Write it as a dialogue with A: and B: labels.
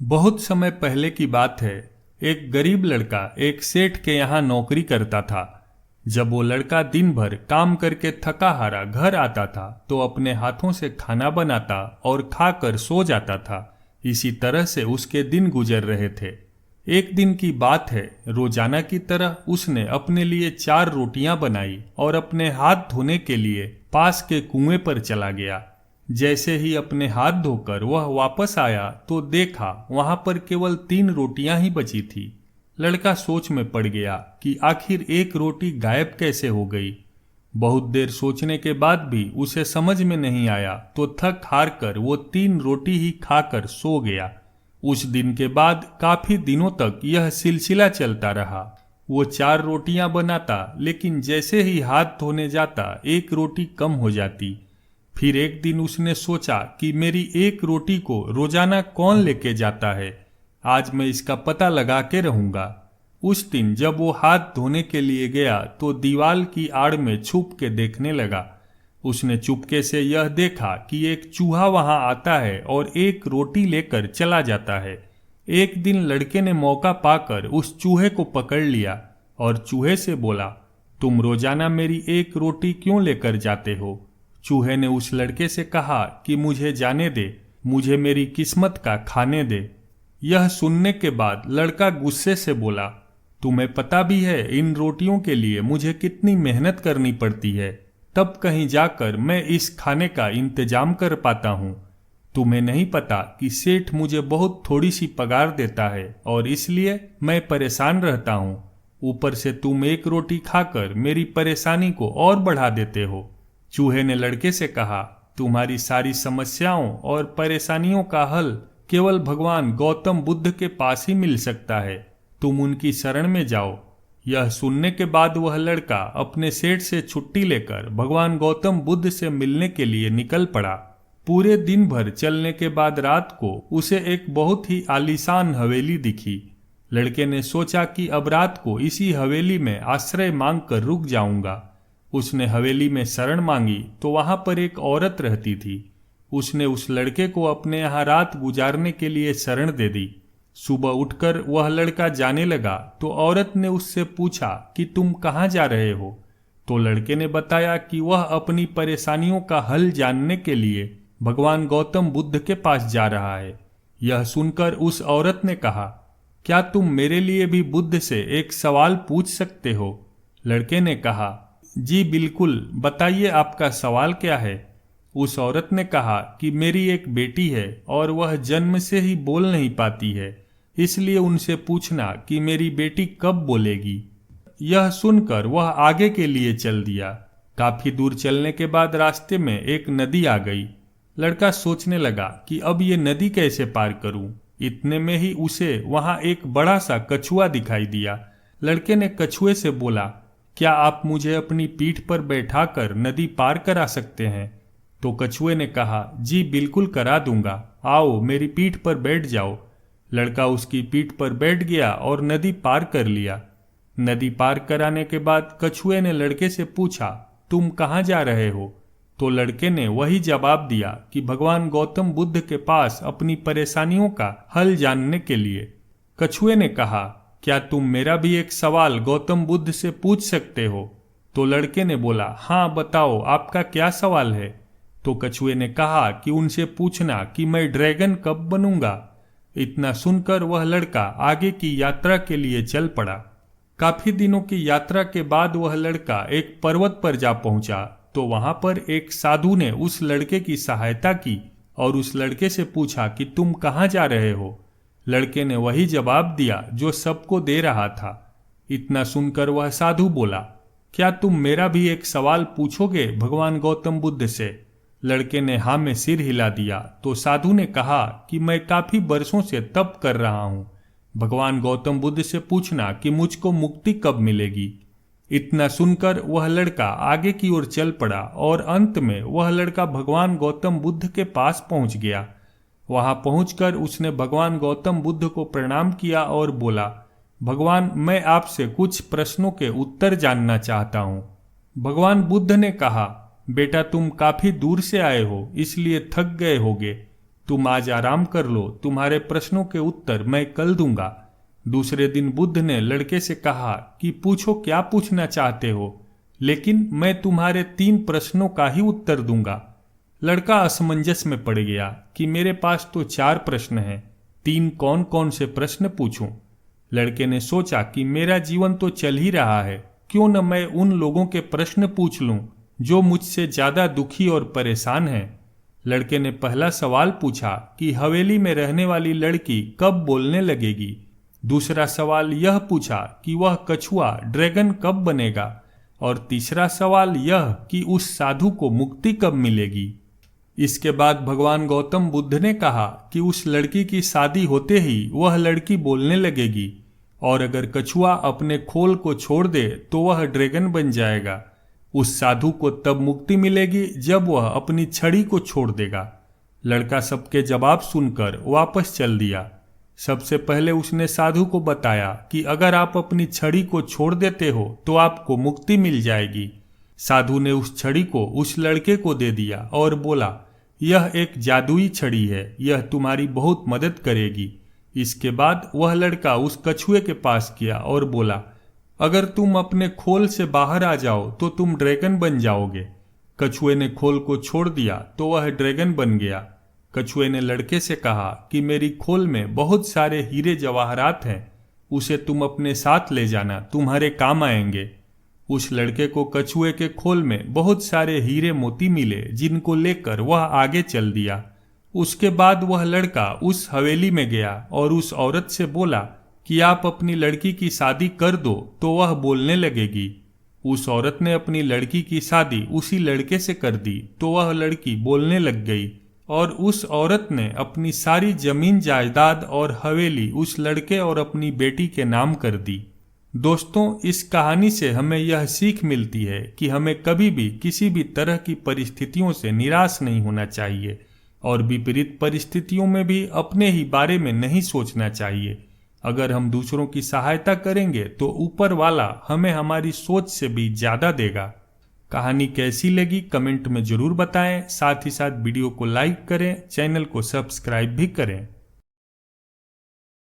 A: बहुत समय पहले की बात है। एक गरीब लड़का एक सेठ के यहाँ नौकरी करता था। जब वो लड़का दिन भर काम करके थका हारा घर आता था तो अपने हाथों से खाना बनाता और खाकर सो जाता था। इसी तरह से उसके दिन गुजर रहे थे। एक दिन की बात है, रोजाना की तरह उसने अपने लिए 4 रोटियां बनाई और अपने हाथ धोने के लिए पास के कुएं पर चला गया। जैसे ही अपने हाथ धोकर वह वापस आया तो देखा वहां पर केवल 3 रोटियां ही बची थी। लड़का सोच में पड़ गया कि आखिर एक रोटी गायब कैसे हो गई। बहुत देर सोचने के बाद भी उसे समझ में नहीं आया तो थक हार कर वो 3 रोटी ही खाकर सो गया। उस दिन के बाद काफी दिनों तक यह सिलसिला चलता रहा। वो 4 रोटियां बनाता, लेकिन जैसे ही हाथ धोने जाता एक रोटी कम हो जाती। फिर एक दिन उसने सोचा कि मेरी एक रोटी को रोजाना कौन लेके जाता है, आज मैं इसका पता लगा के रहूंगा। उस दिन जब वो हाथ धोने के लिए गया तो दीवार की आड़ में छुप के देखने लगा। उसने चुपके से यह देखा कि एक चूहा वहां आता है और एक रोटी लेकर चला जाता है। एक दिन लड़के ने मौका पाकर उस चूहे को पकड़ लिया और चूहे से बोला, तुम रोजाना मेरी एक रोटी क्यों लेकर जाते हो? चूहे ने उस लड़के से कहा कि मुझे जाने दे, मुझे मेरी किस्मत का खाने दे। यह सुनने के बाद लड़का गुस्से से बोला, तुम्हें पता भी है इन रोटियों के लिए मुझे कितनी मेहनत करनी पड़ती है, तब कहीं जाकर मैं इस खाने का इंतजाम कर पाता हूँ। तुम्हें नहीं पता कि सेठ मुझे बहुत थोड़ी सी पगार देता है और इसलिए मैं परेशान रहता हूँ। ऊपर से तुम एक रोटी खाकर मेरी परेशानी को और बढ़ा देते हो। चूहे ने लड़के से कहा, तुम्हारी सारी समस्याओं और परेशानियों का हल केवल भगवान गौतम बुद्ध के पास ही मिल सकता है, तुम उनकी शरण में जाओ। यह सुनने के बाद वह लड़का अपने सेठ से छुट्टी लेकर भगवान गौतम बुद्ध से मिलने के लिए निकल पड़ा। पूरे दिन भर चलने के बाद रात को उसे एक बहुत ही आलीशान हवेली दिखी। लड़के ने सोचा कि अब रात को इसी हवेली में आश्रय मांग कर रुक जाऊंगा। उसने हवेली में शरण मांगी तो वहां पर एक औरत रहती थी। उसने उस लड़के को अपने यहाँ रात गुजारने के लिए शरण दे दी। सुबह उठकर वह लड़का जाने लगा तो औरत ने उससे पूछा कि तुम कहाँ जा रहे हो? तो लड़के ने बताया कि वह अपनी परेशानियों का हल जानने के लिए भगवान गौतम बुद्ध के पास जा रहा है। यह सुनकर उस औरत ने कहा, क्या तुम मेरे लिए भी बुद्ध से एक सवाल पूछ सकते हो? लड़के ने कहा, जी बिल्कुल, बताइए आपका सवाल क्या है? उस औरत ने कहा कि मेरी एक बेटी है और वह जन्म से ही बोल नहीं पाती है, इसलिए उनसे पूछना कि मेरी बेटी कब बोलेगी। यह सुनकर वह आगे के लिए चल दिया। काफी दूर चलने के बाद रास्ते में एक नदी आ गई। लड़का सोचने लगा कि अब ये नदी कैसे पार करूं। इतने में ही उसे वहां एक बड़ा सा कछुआ दिखाई दिया। लड़के ने कछुए से बोला, क्या आप मुझे अपनी पीठ पर बैठाकर नदी पार करा सकते हैं? तो कछुए ने कहा, जी बिल्कुल करा दूंगा, आओ मेरी पीठ पर बैठ जाओ। लड़का उसकी पीठ पर बैठ गया और नदी पार कर लिया। नदी पार कराने के बाद कछुए ने लड़के से पूछा, तुम कहाँ जा रहे हो? तो लड़के ने वही जवाब दिया कि भगवान गौतम बुद्ध के पास अपनी परेशानियों का हल जानने के लिए। कछुए ने कहा, क्या तुम मेरा भी एक सवाल गौतम बुद्ध से पूछ सकते हो? तो लड़के ने बोला, हाँ बताओ, आपका क्या सवाल है? तो कछुए ने कहा कि उनसे पूछना कि मैं ड्रैगन कब बनूंगा। इतना सुनकर वह लड़का आगे की यात्रा के लिए चल पड़ा। काफी दिनों की यात्रा के बाद वह लड़का एक पर्वत पर जा पहुंचा तो वहां पर एक साधु ने उस लड़के की सहायता की और उस लड़के से पूछा कि तुम कहाँ जा रहे हो? लड़के ने वही जवाब दिया जो सबको दे रहा था। इतना सुनकर वह साधु बोला, क्या तुम मेरा भी एक सवाल पूछोगे भगवान गौतम बुद्ध से? लड़के ने हाँ में सिर हिला दिया तो साधु ने कहा कि मैं काफी बरसों से तप कर रहा हूँ, भगवान गौतम बुद्ध से पूछना कि मुझको मुक्ति कब मिलेगी। इतना सुनकर वह लड़का आगे की ओर चल पड़ा और अंत में वह लड़का भगवान गौतम बुद्ध के पास पहुंच गया। वहां पहुंचकर उसने भगवान गौतम बुद्ध को प्रणाम किया और बोला, भगवान मैं आपसे कुछ प्रश्नों के उत्तर जानना चाहता हूँ। भगवान बुद्ध ने कहा, बेटा तुम काफी दूर से आए हो इसलिए थक गए होगे, तुम आज आराम कर लो, तुम्हारे प्रश्नों के उत्तर मैं कल दूंगा। दूसरे दिन बुद्ध ने लड़के से कहा कि पूछो, क्या पूछना चाहते हो, लेकिन मैं तुम्हारे 3 प्रश्नों का ही उत्तर दूंगा। लड़का असमंजस में पड़ गया कि मेरे पास तो 4 प्रश्न हैं, 3 कौन कौन से प्रश्न पूछूं। लड़के ने सोचा कि मेरा जीवन तो चल ही रहा है, क्यों न मैं उन लोगों के प्रश्न पूछ लूं जो मुझसे ज्यादा दुखी और परेशान हैं। लड़के ने पहला सवाल पूछा कि हवेली में रहने वाली लड़की कब बोलने लगेगी। दूसरा सवाल यह पूछा कि वह कछुआ ड्रैगन कब बनेगा, और तीसरा सवाल यह कि उस साधु को मुक्ति कब मिलेगी। इसके बाद भगवान गौतम बुद्ध ने कहा कि उस लड़की की शादी होते ही वह लड़की बोलने लगेगी, और अगर कछुआ अपने खोल को छोड़ दे तो वह ड्रैगन बन जाएगा। उस साधु को तब मुक्ति मिलेगी जब वह अपनी छड़ी को छोड़ देगा। लड़का सबके जवाब सुनकर वापस चल दिया। सबसे पहले उसने साधु को बताया कि अगर आप अपनी छड़ी को छोड़ देते हो तो आपको मुक्ति मिल जाएगी। साधु ने उस छड़ी को उस लड़के को दे दिया और बोला, यह एक जादुई छड़ी है, यह तुम्हारी बहुत मदद करेगी। इसके बाद वह लड़का उस कछुए के पास गया और बोला, अगर तुम अपने खोल से बाहर आ जाओ तो तुम ड्रैगन बन जाओगे। कछुए ने खोल को छोड़ दिया तो वह ड्रैगन बन गया। कछुए ने लड़के से कहा कि मेरी खोल में बहुत सारे हीरे जवाहरात हैं, उसे तुम अपने साथ ले जाना, तुम्हारे काम आएंगे। उस लड़के को कछुए के खोल में बहुत सारे हीरे मोती मिले, जिनको लेकर वह आगे चल दिया। उसके बाद वह लड़का उस हवेली में गया और उस औरत से बोला कि आप अपनी लड़की की शादी कर दो तो वह बोलने लगेगी। उस औरत ने अपनी लड़की की शादी उसी लड़के से कर दी तो वह लड़की बोलने लग गई, और उस औरत ने अपनी सारी जमीन जायदाद और हवेली उस लड़के और अपनी बेटी के नाम कर दी। दोस्तों, इस कहानी से हमें यह सीख मिलती है कि हमें कभी भी किसी भी तरह की परिस्थितियों से निराश नहीं होना चाहिए, और विपरीत परिस्थितियों में भी अपने ही बारे में नहीं सोचना चाहिए। अगर हम दूसरों की सहायता करेंगे तो ऊपर वाला हमें हमारी सोच से भी ज्यादा देगा। कहानी कैसी लगी कमेंट में जरूर बताएं, साथ ही साथ वीडियो को लाइक करें, चैनल को सब्सक्राइब भी करें।